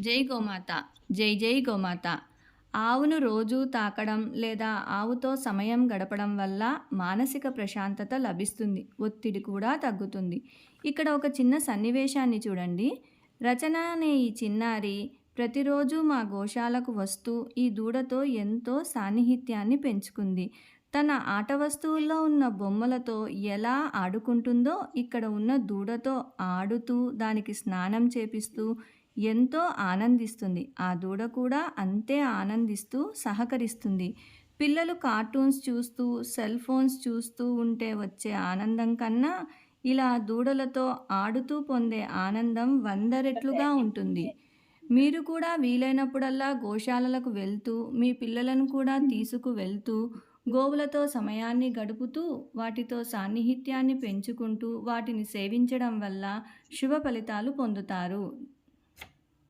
జై గోమాత. జై జై గోమాత. ఆవును రోజూ తాకడం లేదా ఆవుతో సమయం గడపడం వల్ల మానసిక ప్రశాంతత లభిస్తుంది. ఒత్తిడి కూడా తగ్గుతుంది. ఇక్కడ ఒక చిన్న సన్నివేశాన్ని చూడండి. రచన అనే ఈ చిన్నారి ప్రతిరోజు మా గోశాలకు వస్తూ ఈ దూడతో ఎంతో సాన్నిహిత్యాన్ని పెంచుకుంది. తన ఆట వస్తువుల్లో ఉన్న బొమ్మలతో ఎలా ఆడుకుంటుందో ఇక్కడ ఉన్న దూడతో ఆడుతూ దానికి స్నానం చేపిస్తూ ఎంతో ఆనందిస్తుంది. ఆ దూడ కూడా అంతే ఆనందిస్తూ సహకరిస్తుంది. పిల్లలు కార్టూన్స్ చూస్తూ, సెల్ ఫోన్స్ చూస్తూ ఉంటే వచ్చే ఆనందం కన్నా ఇలా దూడలతో ఆడుతూ పొందే ఆనందం 100 రెట్లుగా ఉంటుంది. మీరు కూడా వీలైనప్పుడల్లా గోశాలలకు వెళ్తూ, మీ పిల్లలను కూడా తీసుకువెళ్తూ, గోవులతో సమయాన్ని గడుపుతూ, వాటితో సాన్నిహిత్యాన్ని పెంచుకుంటూ, వాటిని సేవించడం వల్ల శుభ ఫలితాలు పొందుతారు.